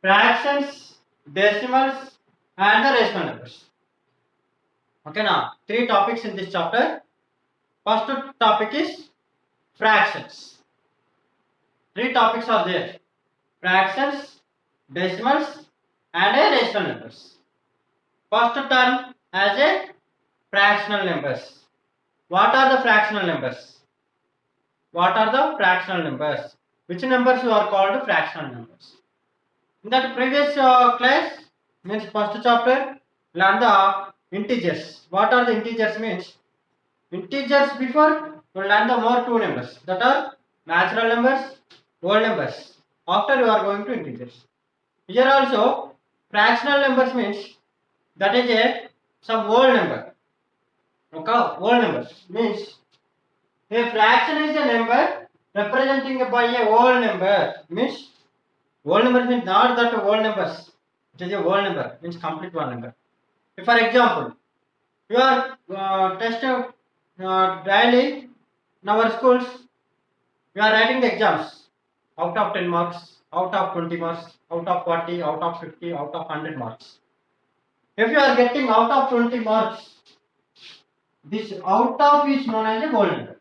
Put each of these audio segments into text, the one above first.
fractions, decimals, and the rational numbers. Okay, now 3 topics in this chapter. First topic is fractions. 3 topics are there: fractions, decimals, and a rational numbers. First term as a fractional numbers. What are the fractional numbers? What are the fractional numbers? Which numbers are called fractional numbers? In that previous class, means first chapter, learn the integers. What are the integers means? Integers before you learn the more 2 numbers, that are natural numbers, whole numbers. After you are going to integers. Here also fractional numbers means that is a some whole number. Okay, whole numbers means a fraction is a number representing by a whole number. Means whole number means not that whole numbers. It is a whole number means complete one number. If for example you are tested daily in our schools, you are writing the exams out of 10 marks, out of 20 marks, out of 40, out of 50, out of 100 marks. If you are getting out of 20 marks, this out of is known as a whole number.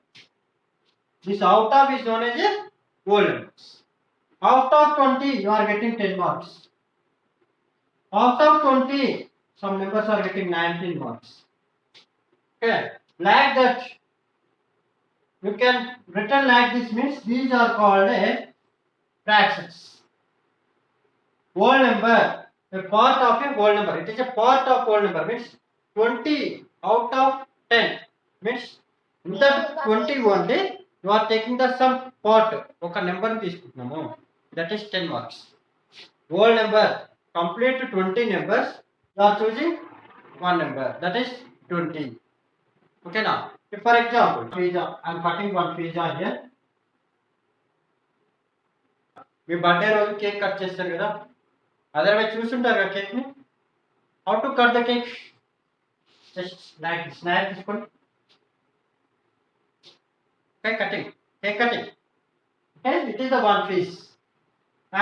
This out of is known as a whole number. Out of 20, you are getting 10 marks. Out of 20, some members are getting 19 marks. Okay, like that, you can written like this means these are called a fractions. Whole number, a part of a whole number. It is a part of whole number means 20 out of 10 means in that 20 only you are taking the some part ఒక number తీసుకుంటున్నాము, that is 10 marks. Whole number complete 20 numbers, you are choosing one number, that is 20. Okay, now if for example pizza, I am cutting one pizza here. మీ birthday రోజు cake cut చేస్తారు కదా, otherwise చూస్తుంటారు కదా cake ని. How to cut the cake? Just like snap తీసుకోండి. Cake cutting, cake cutting. Okay, it is the one piece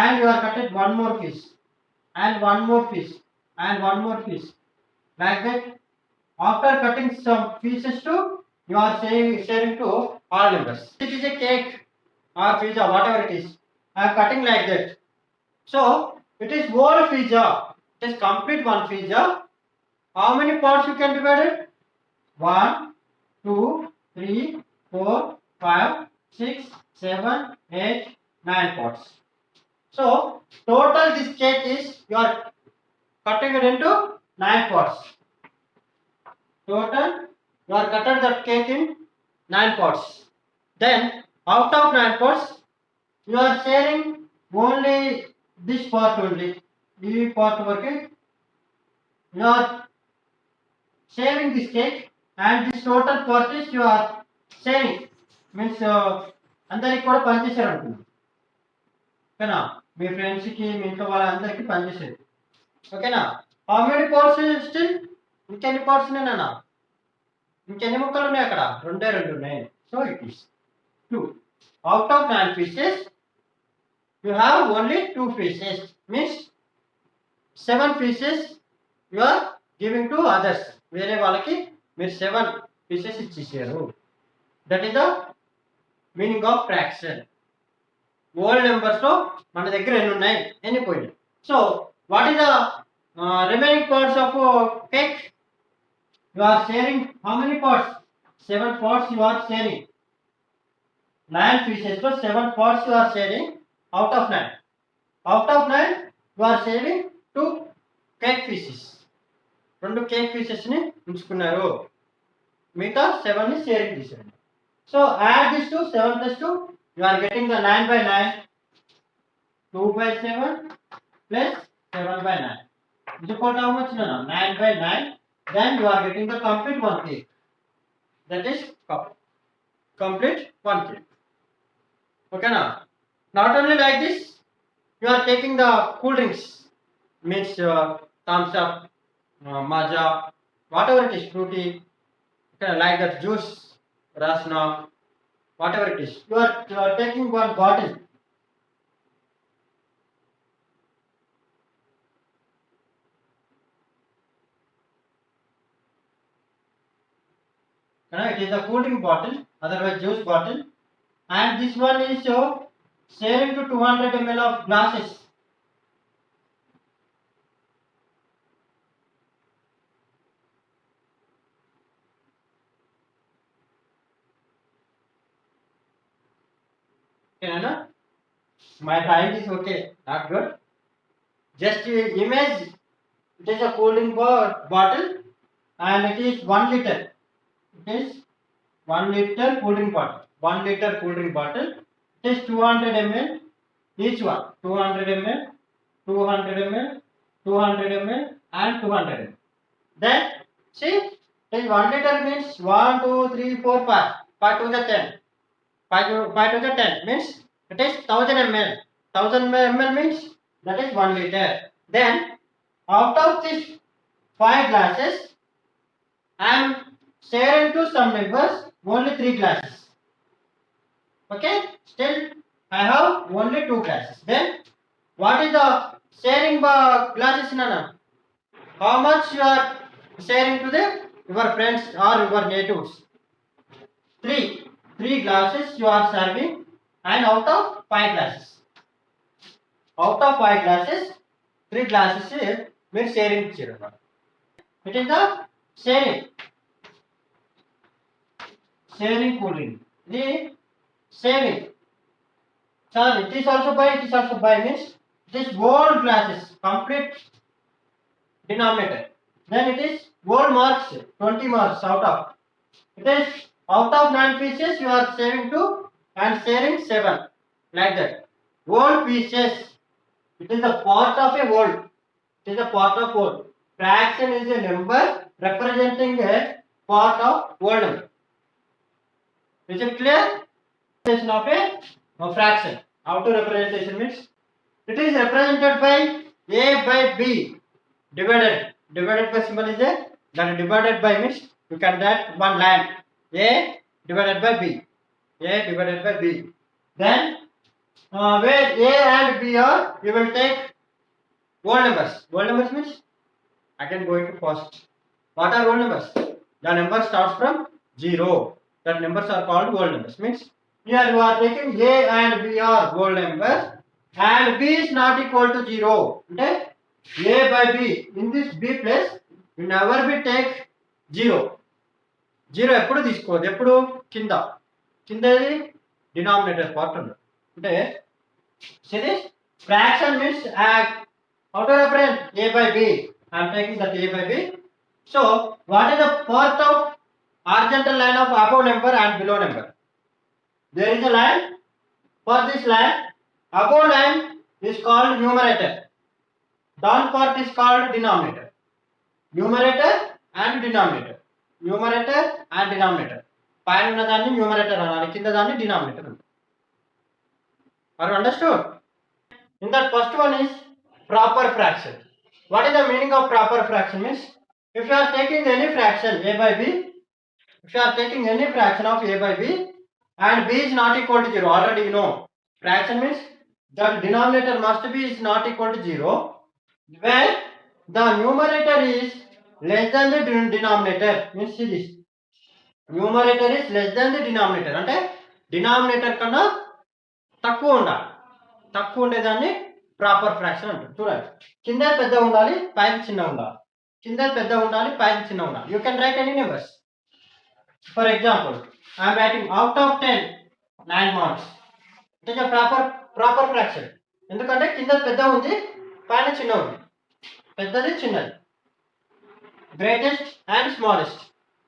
and you are cutting one more piece and one more piece and one more piece like that. After cutting some pieces to, you are sharing to all members. It is a cake or pizza, whatever it is. I am cutting like that. So it is whole pizza. It is complete one pizza. How many parts you can divide it? 1, 2, 3, 4, 5, 6, 7, 8, 9 parts. So total this cake is you are cutting it into 9 parts. Total you are cutting that cake in 9 parts. Then out of 9 parts you are sharing only this part only. This part working. You are sharing this cake and this total part is you are sharing. Means అందరికి కూడా పనిచేశారు అనుకున్నాం ఓకేనా, మీ ఫ్రెండ్స్కి మీ ఇంట్లో వాళ్ళందరికీ పనిచేసేది. ఓకేనా, హౌ మెనీ పార్ట్స్ స్టిల్? ఇంకెన్ని పార్ట్స్ ఉన్నాయన్నా? ఇంకెన్ని ముక్కలు ఉన్నాయి అక్కడ? 2 ఉన్నాయి. So it is 2. Out of 9 pieces you have only 2 pieces, means 7 pieces you are giving to others. వేరే వాళ్ళకి మీరు 7 pieces ఇచ్చేసారు. That is the meaning of fraction. Whole numbers లో మన దగ్గర ఎన్ని ఉన్నాయి, ఎన్ని పోయినాయి. So what is the remaining parts of cake? You are sharing how many parts? 7 parts you are sharing. 9 pieces లో 7 parts you are sharing out of 9. Out of 9 you are sharing 2 cake pieces. 2 cake pieces ని ఉంచుకున్నారు, మిగతా 7 ని sharing చేశారు. So add this to 7 plus 2, you are getting the 9 by 9, 2 by 7 plus 7 by 9 is equal to how much? 9 by 9. Then you are getting the complete one cake, that is complete one cake. Okay, now not only like this, you are taking the cool drinks, means thumbs up, Maaza, whatever it is, fruity, okay, like that juice, rasna, whatever it is. You are taking one bottle. It is a cool drink bottle, otherwise juice bottle, and this one is sharing to 200 ml of glasses. Okay, no? My drawing is okay, not good. Just image it is a cool drink bottle and it is 1 liter. It is 1 liter cool drink bottle. 1 liter cool drink bottle. It is 200 ml each one. 200 ml, 200 ml, 200 ml, and 200 ml. Then see, it is 1 liter means 1, 2, 3, 4, 5. 5 to the 10. 5 to the 10 means it is 1000 ml. 1000 ml means that is 1 liter. Then out of these 5 glasses, I am sharing to some members only 3 glasses. Okay, still I have only 2 glasses. Then what is the sharing glasses, Nana? How much you are sharing to your friends or your natives? 3. 3 glasses you are serving, and out of 5 glasses. Out of 5 glasses, 3 glasses మీరు sharing ఇచ్చారు. It is the sharing cool drink. The saving. Sorry, it is also by means this whole glasses complete denominator. Then it is whole marks, 20 marks out of. It is out of 9 pieces you are saving 2 and sharing 7, like that. Whole pieces. It is a part of a whole. It is a part of whole. Fraction is a number representing a part of whole number. Is it clear? Representation of a fraction. Auto representation means it is represented by a by b divided by symbol is a that divided by means you can write one line a divided by b, a divided by b. Then where a and b are, you will take whole numbers. Whole numbers means I can go into first. What are whole numbers? The number starts from 0. That numbers are called whole numbers. Means here you are taking a and b are whole numbers and b is not equal to 0. Okay? A by b, in this b place you never be take 0. 0 ఎప్పుడు తీసుకోవద్దు, ఎప్పుడు కిందది denominator part ఉంది. అంటే see this fraction means how to represent a by b. I am taking that a by b. So what is the part of horizontal line of above number and below number? There is a line. For this line, above line is called numerator, down part is called denominator. Numerator and denominator. Numerator and denominator. పైన ఉన్న దాన్ని numerator అనాలి, కింద దాన్ని denominator అంటారు. Are you understood? In that first one is proper fraction. What is the meaning of proper fraction? Means if you are taking any fraction a by b, if you are taking any fraction of a by b and b is not equal to 0, already you know fraction means the denominator must be is not equal to 0 when the numerator is less than the denominator. Means see this, numerator is less than the denominator, అంటే denominator కన్నా తక్కువ ఉండాలి. తక్కువ ఉండేదాన్ని proper fraction అంటారు. చూడండి, కింద పెద్ద ఉండాలి, పైన చిన్న ఉండాలి. కింద పెద్ద ఉండాలి, పైన చిన్న ఉండాలి. You can write any numbers. For example I am writing out of 10 9 marks. It is a proper fraction. ఎందుకంటే కింద పెద్ద ఉంది, పైన చిన్న ఉంది. పెద్దది చిన్నది, greatest and smallest.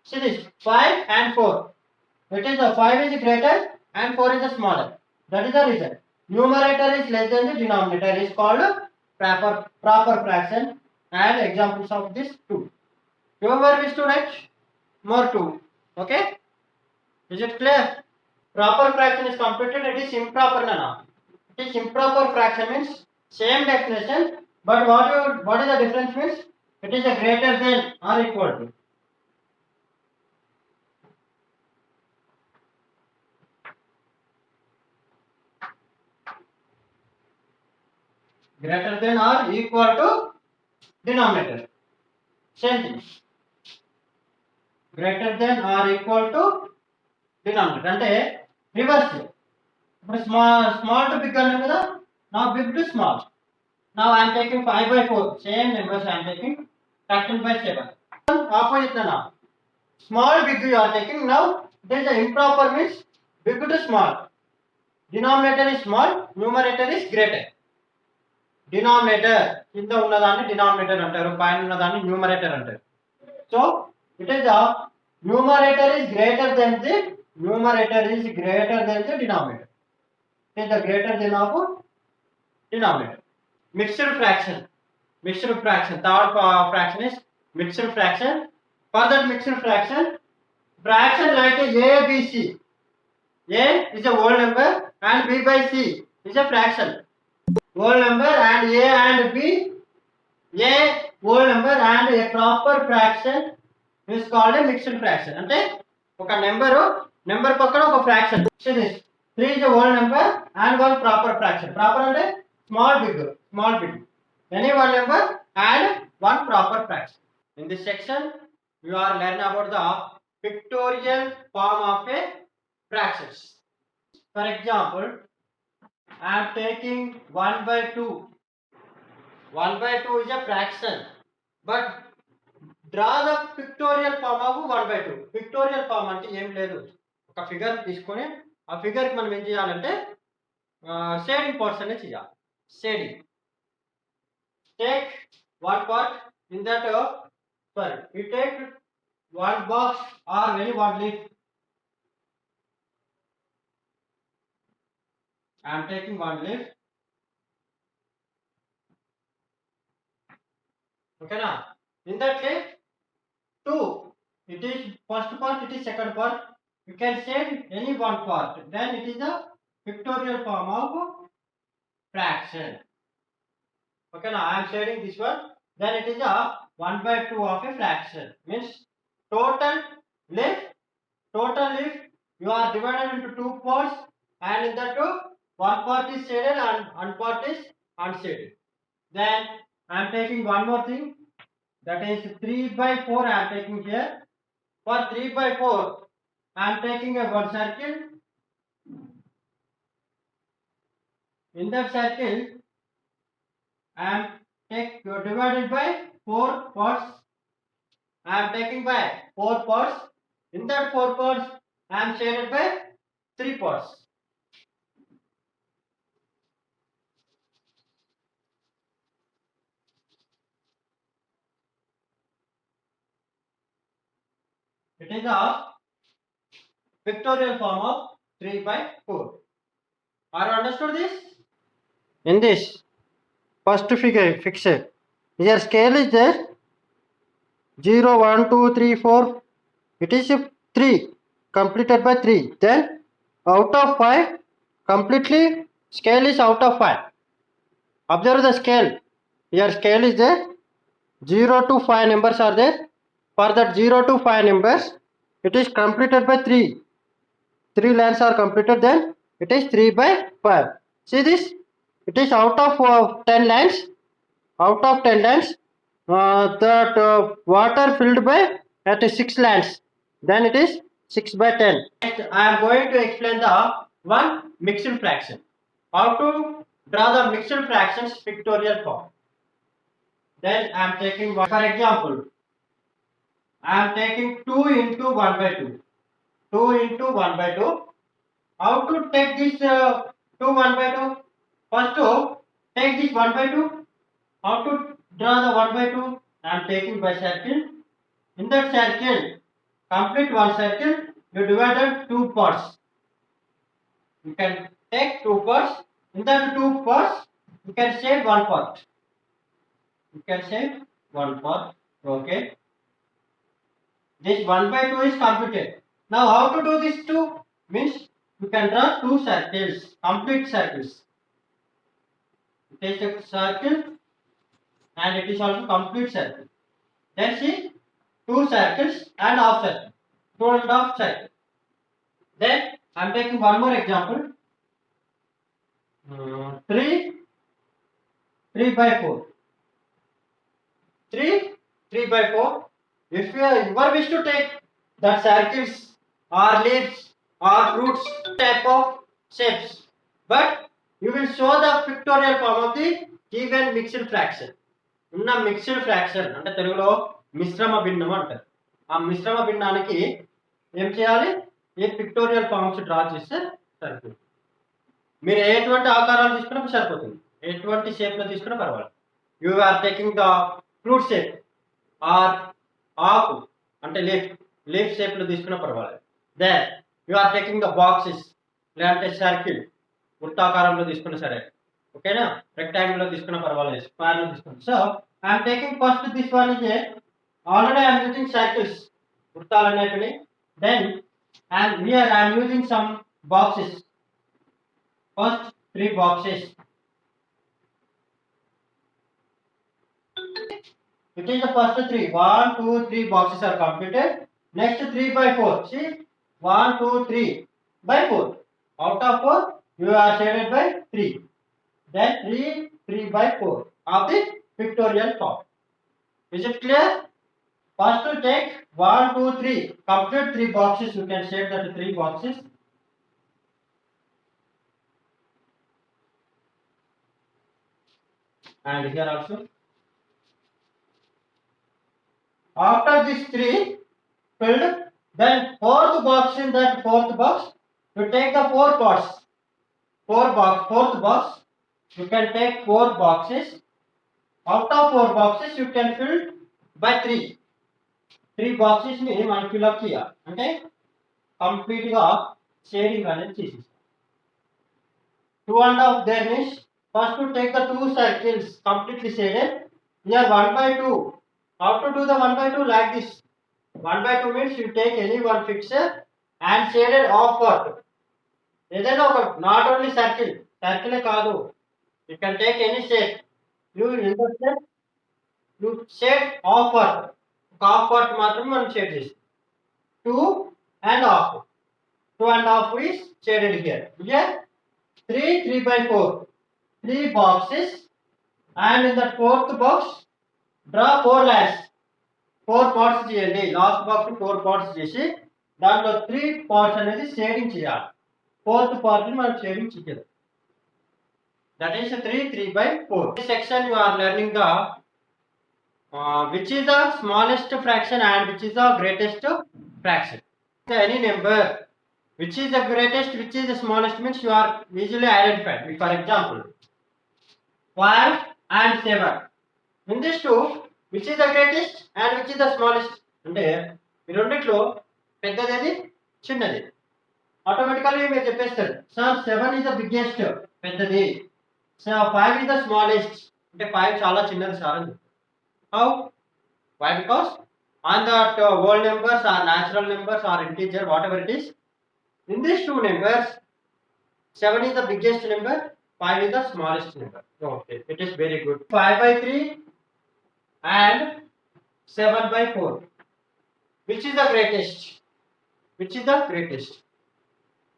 See this 5 and 4. It is the 5 is greater and 4 is the smaller. That is the reason. Numerator is less than the denominator is called proper fraction. And examples of this 2. Whoever wish to write more 2. Okay? Is it clear? Proper fraction is completed. It is improper now. It is improper fraction means same definition, but what is the difference means it is a greater than or equal to. Greater than or equal to denominator. Same thing. greater than or equal to denominator అంటే reverse. ఇప్పుడు small to big అన్నాం కదా, నా big to small. Now I am taking 5 by 4. Same numbers I am taking 13 by 7. Opposite now. Small big you are taking. Now this is the improper means big to small. Denominator is small, numerator is greater. Denominator కింద ఉన్నదాన్ని denominator అంటారు, పైన ఉన్నదాన్ని numerator అంటారు. So it is the numerator is greater than the denominator. It is the greater than of denominator. Mixed fraction. Third fraction is mixed fraction. For that mixed fraction like a b c. A is a whole number and b by c is a fraction. Whole number and a and b, a whole number and a proper fraction is called a mixed fraction. అంటే ఒక number పక్కన ఒక fraction. 3 is a whole number and one proper fraction. Proper అంటే small big. Any one number and one proper fraction. In this section you are learn about the pictorial form of a fractions. For example, I am taking 1 by 2. 1 by 2 is a fraction, but draw the pictorial form of 1 by 2. Pictorial form అంటే ఏం లేదు, ఒక figure తీసుకొని ఆ ఫిగర్కి మనం ఏం చేయాలంటే shading parts అనేది చేయాలి. Shading. Take one part in that you take one box or any one leaf. I am taking one leaf. Okay na? In that leaf, 2. It is first part, it is second part. You can shade any one part. Then it is the pictorial form of fraction. Okay now I am shading this one. Then it is a 1 by 2 of a fraction. Means total leaf you are divided into 2 parts, and in that one part is shaded and one part is unshaded. Then I am taking one more thing, that is 3 by 4 I am taking here. For 3 by 4 I am taking a one circle. In that circle I am divided by 4 parts. I am taking by 4 parts. In that 4 parts I am shaded by 3 parts. It is a pictorial form of 3 by 4. Are you understood this? In this first figure fixed, your scale is there 0 1 2 3 4. It is 3 completed by 3. Then out of 5 completely scale is out of 5. Observe the scale. Your scale is there 0 to 5 numbers are there. For that 0 to 5 numbers it is completed by 3. 3 lines are completed, then it is 3 by 5. See this, it is out of 10 lines. Out of 10 lines that water filled by at 6 lines, then it is 6 by 10. Next I am going to explain the one mixed fraction. How to draw the mixed fractions pictorial form. Then I am taking one. For example, I am taking 2 into 1 by 2. 2 into 1 by 2. How to take this 2 1 by 2? First to take this 1 by 2. How to draw the 1 by 2? I am taking by circle. In that circle, complete one circle, you divided 2 parts. You can take 2 parts. In that 2 parts, you can shade one part. Okay. This 1 by 2 is completed. Now how to do this 2? Means you can draw 2 circles, complete circles. It is a circle and it is also complete circle. Then see 2 circles and half circle, 2 and half circle. Then I am taking one more example. 3 by 4. 3 by 4. If you wish to take that circles or leaves or fruits type of shapes. But you will show the pictorial form of the given mixed fraction. ఉన్న mixed fraction అంటే తెలుగులో మిశ్రమ భిన్నం అంటారు. ఆ మిశ్రమ భిన్నానికి ఏం చేయాలి? ఏ పిక్టోరియల్ ఫార్మ్స్ డ్రా చేస్తే సరిపోతుంది. మీరు ఎటువంటి ఆకారాలు తీసుకున్నా సరిపోతుంది, ఎటువంటి షేప్లో తీసుకున్నా పర్వాలేదు. You are taking the fruit shape or ఆకు అంటే లీఫ్ షేప్లో తీసుకున్నా పర్వాలేదు. Then you are taking the boxes లేదంటే సర్కిల్ వృత్తాకారంలో తీసుకున్నా సరే, ఓకేనా? రెక్టాంగిల్ లో తీసుకున్నా పర్వాలేదు, స్క్వేర్ లో తీసుకున్నా. So I'm taking first this one is already I'm using circles వృత్తాలు అనేటివి. దెన్ and here I am using some boxes. First 3 boxes. It is the first 3. 1, 2, 3 boxes are completed. Next 3 by 4. See, 1, 2, 3 by 4. Out of 4, you are shaded by 3. Then 3 by 4 of the pictorial form. Is it clear? First to take 1, 2, 3. Complete 3 boxes. You can shade that 3 boxes. And here also. After these 3 filled, then fourth box in that fourth box, you take the 4 parts. Fourth box, you can take 4 boxes. Out of 4 boxes, you can fill by 3. 3 boxes ni మనం fill up చేయాలి. అంటే complete గా shading అనేది చేసేసాం. 2.5 there means first to take the 2 circles completely shaded. Here 1 by 2. How to do the 1 by 2? Like this. 1 by 2 means you take any one fixture and shaded off part. ఏదైనా ఒక not only circle కాదు, you can take any shape. You shade of part, ఒక half part మాత్రం మనం shade చేస్తాం. 2 and half. 2 and half is shaded here. Here 3 by 4. 3 boxes, and in the fourth box draw 4 lines. 4 parts చేయండి. Last box 4 parts చేసి దాంట్లో 3 parts అనేది shading చేయాలి. Fourth part ని మనం షేడింగ్ చేయాలి. That is 3 by 4. This section you are learning the which is the smallest fraction and which is the greatest fraction. Any number which is the greatest, which is the smallest means you are easily identified. For example, 5 and 7. In these two, which is the greatest and which is the smallest? అంటే ఈ రెండిట్లో పెద్దది చిన్నది. Automatically మీరు చెప్పేస్తారు, sir 7 is the biggest పెద్దది, so 5 is the smallest అంటే 5 చాలా చిన్నది సార్ అని. How? Why? Because on that whole numbers or natural numbers or integer, whatever it is, in these two numbers 7 is the biggest number, 5 is the smallest number. Okay, it is very good. 5 by 3 and 7 by 4. Which is the greatest? Which is the greatest?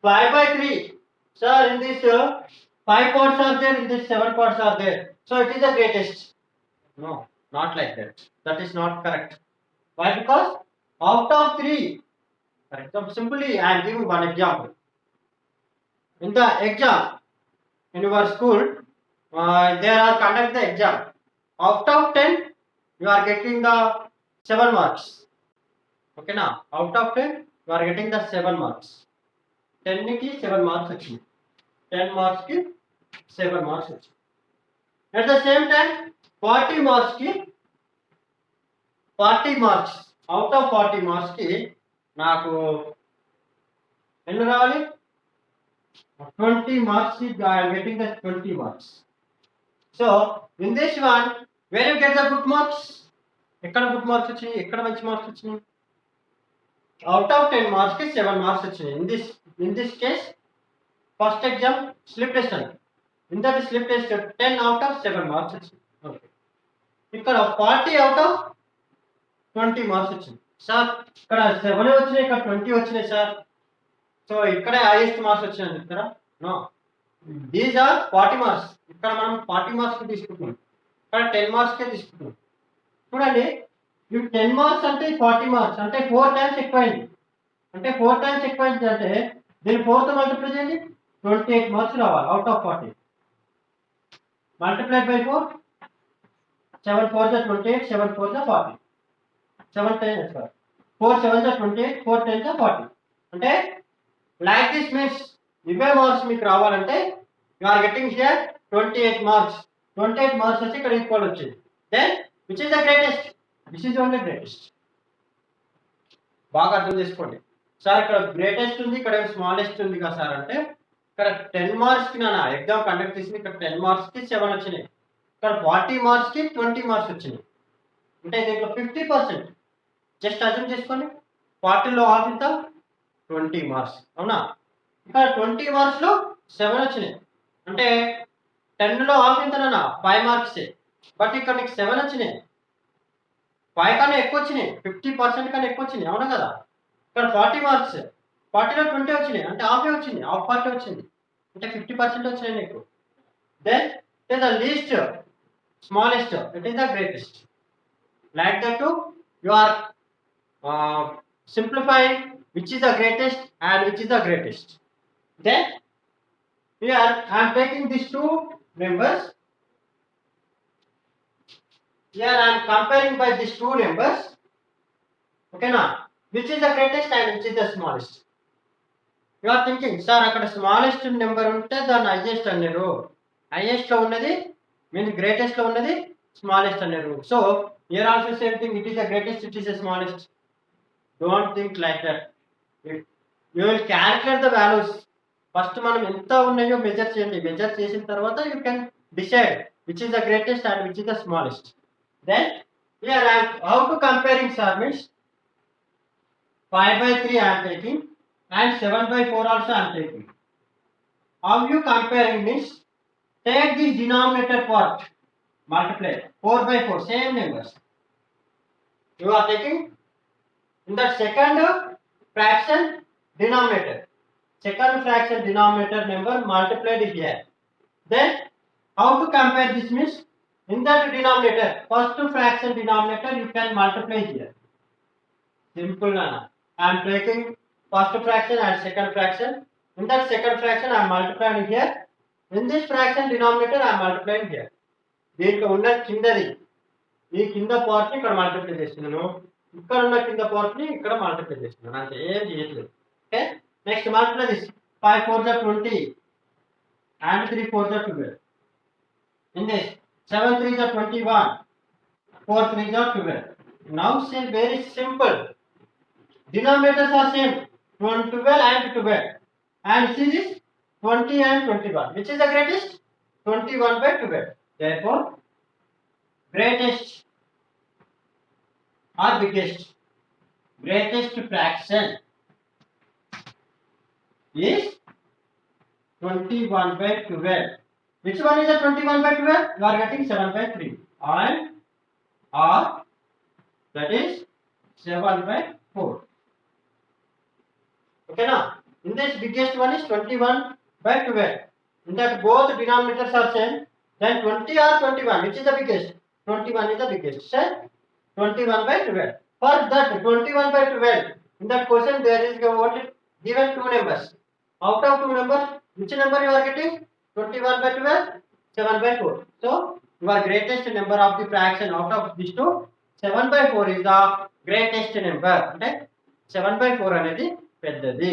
5 by 3. Sir, in this 5 parts are there, in this 7 parts are there, so it is the greatest. No, not like that. That is not correct. Why? Because out of 3, for example, simply I am giving one example. In the exam, in your school, they are conducting the exam. Out of 10, you are getting the 7 marks. Okay, now out of 10, you are getting the 7 marks. 10 ki 7 marks వచ్చింది. 10 marks ki 7 marks వచ్చింది. At the same time, 40 marks ki 40 marks. Out of 40 marks ki నాకు ఎన్ని రావాలి? 20 marks ki I am getting the 20 marks. So in this one, where you get the good marks? ఎక్కడ good marks వచ్చినాయి, ఎక్కడ మంచి marks వచ్చినాయి? Out of 10 marks ki 7 marks వచ్చినాయి. In this case, first exam slip test అండి. In that slip test 10 out of 7 marks వచ్చింది. Okay, ఇక్కడ 40 out of 20 marks వచ్చింది. సార్ ఇక్కడ 7 వచ్చినాయి, ఇక్కడ 20 వచ్చినాయి సార్, సో ఇక్కడే హైయెస్ట్ మార్క్స్ వచ్చినాయి చెప్తారా? No, these are 40 marks. ఇక్కడ మనం 40 మార్క్స్ తీసుకుంటున్నాం, ఇక్కడ 10 మార్క్స్కే తీసుకుంటున్నాం. చూడండి, ఈ 10 మార్క్స్ అంటే 40 మార్క్స్ అంటే 4 times ఎక్కువైంది. అంటే 4 టైమ్స్ ఎక్కువ అంటే దీన్ని 4తో మల్టిప్లై చేయండి, 28 మార్క్స్ రావాలి out of 40. Multiplied by 4, 7 4 is 28, 7 4 is 40. 7 10 sorry. 4 7 is 28, 4 10 is 40. అంటే లైక్ దిస్ మీన్స్ ఇవే మార్క్స్ మీకు రావాలంటే you are getting here 28 marks. 28 marks వచ్చి ఇక్కడ ఈక్వల్ వచ్చింది. Then which is the greatest? This is only greatest. బాగా అర్థం చేసుకోండి సార్, ఇక్కడ గ్రేటెస్ట్ ఉంది, ఇక్కడ స్మాలెస్ట్ ఉంది కదా సార్ అంటే, ఇక్కడ 10 మార్క్స్ కి నా ఎగ్జామ్ కండక్ట్ చేసింది, ఇక్కడ 10 మార్క్స్ కి 7 వచ్చినాయి, ఇక్కడ 40 మార్క్స్ కి 20 మార్క్స్ వచ్చినాయి. అంటే దీంట్లో 50%. జస్ట్ అర్థం చేసుకోండి, 40లో హాఫ్ ఇంత 20 మార్క్స్ అవునా. ఇక్కడ 20 మార్క్స్ లో 7 వచ్చినాయి అంటే 10లో హాఫ్ ఇంతనా 5 మార్క్స్. బట్ ఇక్కడ నీకు 7 వచ్చినాయి, 5 కన్నా ఎక్కువ వచ్చినాయి, 50% కన్నా ఎక్కువ వచ్చినాయి అవునా కదా. ఇక్కడ 40 మార్క్స్, 40లో 20 వచ్చినాయి అంటే హాఫ్ వచ్చింది, హాఫ్ 40 వచ్చింది అంటే 50% వచ్చినాయి నీకు. Then it is the least smallest, it is the greatest. Like that you are simplifying which is the greatest and which is the greatest. Then here I am taking these two numbers. Here I am comparing by these two numbers. Okay now, which is the greatest and which is the smallest? You are thinking, sir, అక్కడ smallest number ఉంటే దాన్ని highest అన్నారు, highest లో ఉన్నది means greatest లో ఉన్నది smallest అన్నారు. So here also same thing, it is the greatest, it is the smallest. Don't think like that. You will calculate the values. First మనం ఎంత ఉన్నాయో మెజర్ చేయండి, మెజర్ చేసిన తర్వాత you can decide which is the greatest and which is the smallest. Then here I am how to comparing sir means 5/3 I am taking and 7/4 also I am taking. How you comparing means take this denominator part, multiply 4/4 same numbers. You are taking in the second fraction denominator, second fraction denominator number multiplied here. Then how to compare this means in that denominator first fraction denominator you can multiply here. Simple nana. I am taking first fraction and second fraction. In that second fraction I am multiplying here. In this fraction denominator I am multiplying here. దీంట్లో ఉన్న కిందది ఈ కింద part ని ఇక్కడ multiply చేస్తున్నాను, ఇక్కడ ఉన్న కింద పార్ట్ ని ఇక్కడ మల్టిప్లై చేస్తున్నాను, అంతే, ఏం చేయట్లేదు. Okay, next multiply this 5 4 is 20 and 3 4 is 12. In this 7 3 is 21, 4 3 is 12. Now say very simple, denominators are same 12 and 12, and see this 20 and 21, which is the greatest? 21/12. Therefore greatest or biggest, greatest fraction is 21/12. Which one is the 21/12? You are getting 7/3 and or that is 7/4. Okay now, in this biggest one is 21/12. In that both denominators are same, then 20 or 21, which is the biggest? 21 is the biggest. Say 21/12. For that 21/12, in that question there is given two numbers. Out of two numbers, which number you are getting? 21/12, 7/4. So your greatest number of the fraction out of these two, 7/4 is the greatest number. అంటే 7/4 అనేది పెద్దది,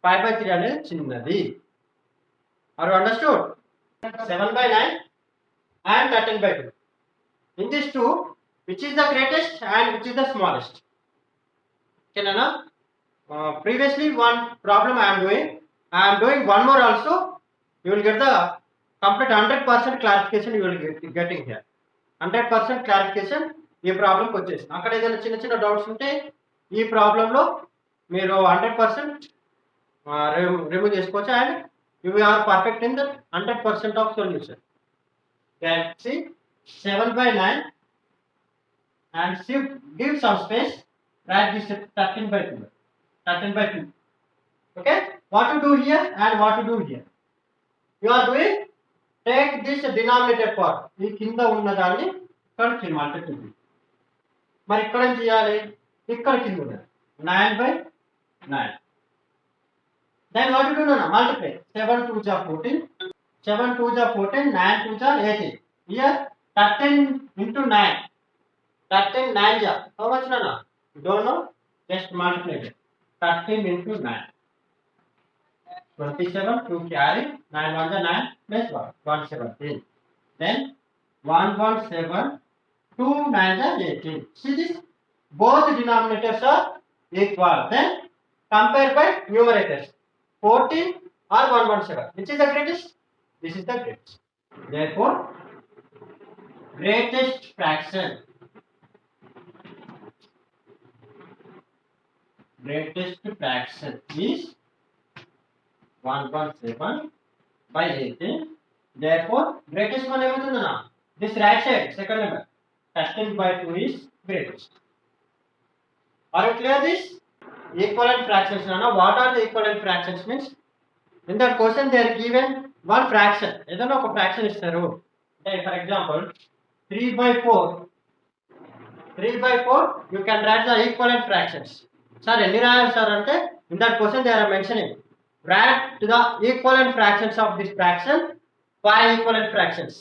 5/3 అనేది చిన్నది. Are you understood? 7/9 and 13/2. In these two, which is the greatest and which is the smallest? Okay nana, previously one problem I am doing one more also. You will get the complete 100% clarification. You will getting here 100% clarification. ఈ ప్రాబ్లంకి వచ్చేసి అక్కడ ఏదైనా చిన్న చిన్న doubts ఉంటే ఈ ప్రాబ్లంలో మీరు 100% రిమూవ్ చేసుకోవచ్చు, and you are perfect in the 100% of solution. Then see 7/9 and give some space, write this 13/2. 13/2. Okay, what to do here and what to do here? You are doing, take this denominator part, ఈ కింద ఉన్న దాన్ని ఇక్కడ multiply. మరి ఇక్కడ ఏం చేయాలి? ఇక్కడ కింద ఉన్నది 9/2 9. Then what to do now? Multiply. 7 2 are 14. 7 2 are 14. 9 2 are 18. Here 13 into 9. 13 9 are. How much now? You don't know? Just multiply it. 13 into 9. 27 to carry 9 1 is 9 plus 1 117. Then 117 2 9 is 18. See this? Both denominators are equal. Then compare by numerators. 14 or 117. Which is the greatest? This is the greatest. Therefore, greatest fraction. Greatest fraction is 117 by 18. Therefore, greatest one is this right side, second number. 13 by 2 is greatest. Are you clear this? Equivalent fractions. What are the equivalent fractions means? In that question they are given one fraction. ఏదైనా ఒక fraction ఇస్తారు. For example, 3 by 4. 3 by 4 you can write the equivalent fractions. Sir, ఎన్ని రాయాలి sir అంటే in that question they are mentioning write to the equivalent fractions of this fraction 5 equivalent fractions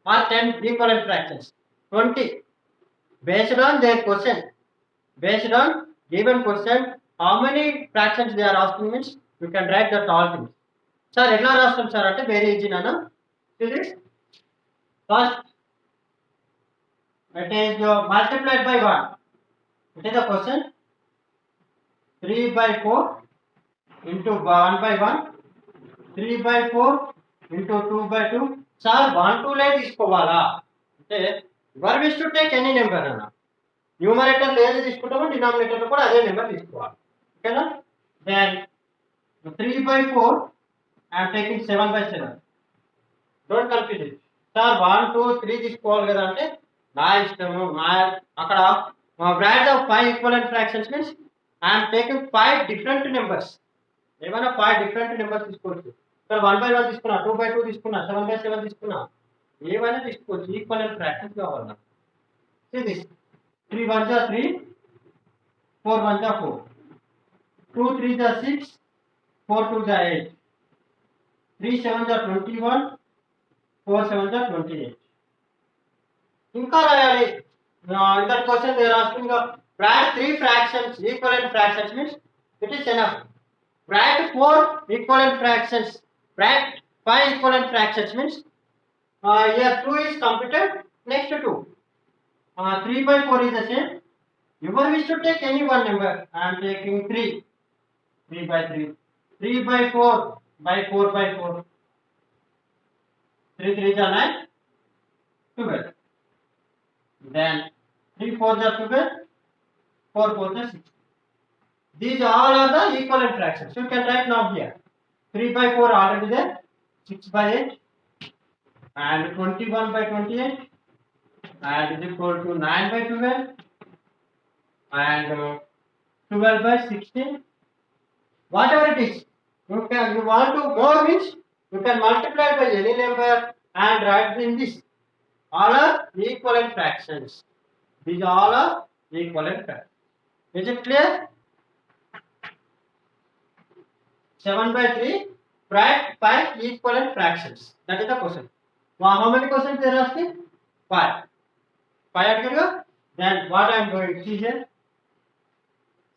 or 10 equivalent fractions 20 based on their question, based on given question how many fractions they are asking means you can write that all things. Sir, ఎట్లా రాస్తాం sir అంటే very easy నాన్న. First it is multiplied by 1. It is the question. 3 by 4 into 1 by 1. 3 by 4 into 2 by 2. Sir, 1 2 లే తీసుకోవాలా అంటే where we should take any number అన్న. Numerator ఏది తీసుకుంటామో డినామినేటర్ కూడా అదే నెంబర్ తీసుకోవాలి. ఓకేనా? Then 3 by 4 I am taking 7 by 7. Don't confuse it. Sir, 1 2 3 తీసుకోవాలి కదా అంటే నా ఇష్టము. అక్కడ write the 5 equivalent fractions means I am taking 5 different numbers. ఏమైనా 5 different numbers తీసుకోవచ్చు. ఇక్కడ 1 by 1 తీసుకున్నా, 2 by 2 తీసుకున్నా, 7 by 7 తీసుకున్నా, ఏమైనా తీసుకోవచ్చు. ఈక్వలెంట్ ఫ్రాక్షన్స్ కావాలి నాకు. See this. 3 1s are 3, 4 1s are 4, 2 3s are 6, 4 2s are 8, 3 7s are 21, 4 7s are 28. ఇంకా రాయాలి. In that question they are asking write 3 fractions, equivalent fractions means it is enough. Write 4 equivalent fractions, write 5 equivalent fractions means here 2 is completed, next 2. 3 by 4 is the same. You are wish to take any one number. I am taking 3. 3 by 3. 3 by 4 by 4 by 4. 3 3 is 9. 12. Then 3 4 are 12. 4 4 are 6. These all are the equivalent fractions. You can write now here. 3 by 4 already there. 6 by 8. And 21 by 28. And is equal to 9 by 12. And 12 by 16. Whatever it is. You want to more means you can multiply by any number and write in this. All are equivalent fractions. These all are equivalent fractions. Is it clear? 7 by 3, write 5 equivalent fractions. That is the question. How many questions they are asking? 5. 5 again. Then what I am going to see here?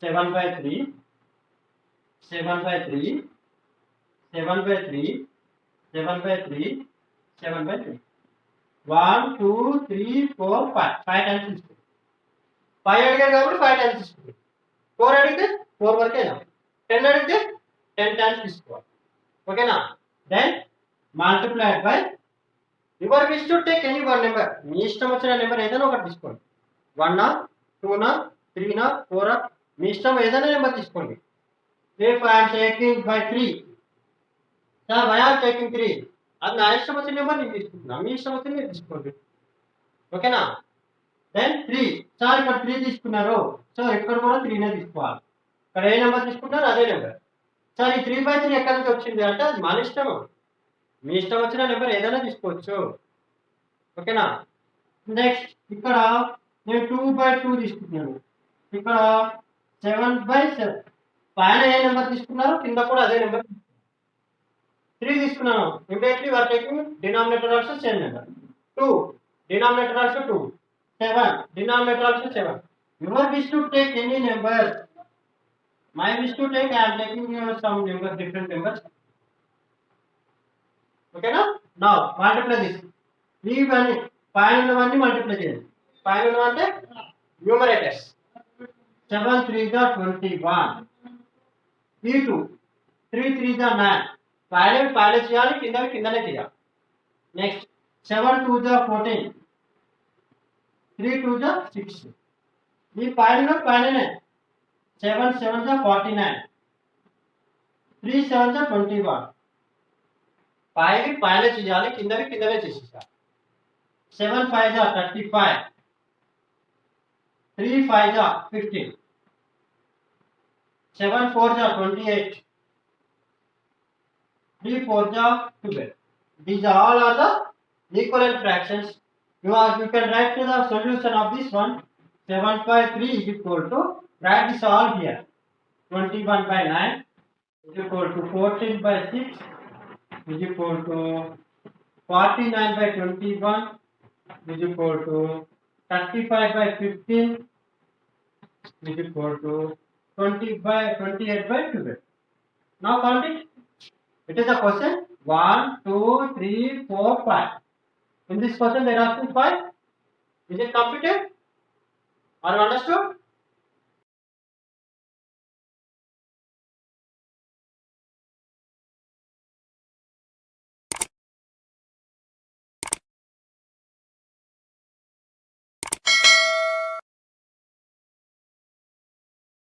7 by 3, 7 by 3, 7 by 3, 7 by 3, 7 by 3. 1 2 3 4 5. 5 times is 5 అడిగారు కాబట్టి 5 times తీసుకోవాలి. 4 అడిగితే 4 వరకేనా. 10 అడిగితే 10 times తీసుకోవాలి. ఓకేనా? Then multiplied by your wish to take any one number. మీ ఇష్టం వచ్చిన number ఏదైనా ఒకటి తీసుకోండి. 1 నా 2 నా 3 నా 4 నా మీ ఇష్టం ఏదైనా నెంబర్ తీసుకోండి. If I am taking by 3, sir, why I am taking 3? అది నా ఇష్టం వచ్చిన నెంబర్ నేను తీసుకుంటున్నా. మీ ఇష్టం వచ్చిన మీరు తీసుకోండి. ఓకేనా? Then 3. సార్ ఇక్కడ 3 తీసుకున్నారు. సో ఇక్కడ కూడా 3 నే తీసుకోవాలి. ఇక్కడ ఏ నెంబర్ తీసుకుంటారో అదే నెంబర్. సార్ ఈ 3 by 3 ఎక్కడి నుంచి వచ్చింది అంటే అది మన ఇష్టం. మీ ఇష్టం వచ్చిన నెంబర్ ఏదైనా తీసుకోవచ్చు. ఓకేనా? నెక్స్ట్ ఇక్కడ నేను 2 by 2 తీసుకుంటున్నాను. ఇక్కడ 7 by 7. పైన ఏ నెంబర్ తీసుకున్నారు కింద కూడా అదే నెంబర్ 3 తీసుకున్నాను immediately we are taking denominator also same number 2 denominator also 2 7 denominator also 7 your wish to take any number my wish to take I am taking some number different numbers okay na now multiply this ఈ పైన ఉన్నవన్నీ multiply చేయండి పైన ఉన్నవంటే numerators 7 3 గా 21 ఈ 2 3 3 గా 9 పైన చేయాలి కిందనే చేయాలి నెక్స్ట్ 7 2 గా 14 3 2 గా 6 ఈ పైననే 7 7 గా 49 3 7 గా 21 పైన చేయాలి కిందనే చేసేసారు 7 5 గా 35 3 5 గా 15 7 4 గా 28 3 4 గా 12 these all are the equivalent fractions you can write to the solution of this one 7/3 is equal to write this all here 21/9 is equal to 14/6 is equal to 49/21 is equal to 35/15 is equal to 28/12. Now count it. It is a question 1 2 3 4 5. In this question there are 5. Is it completed? Are you understood?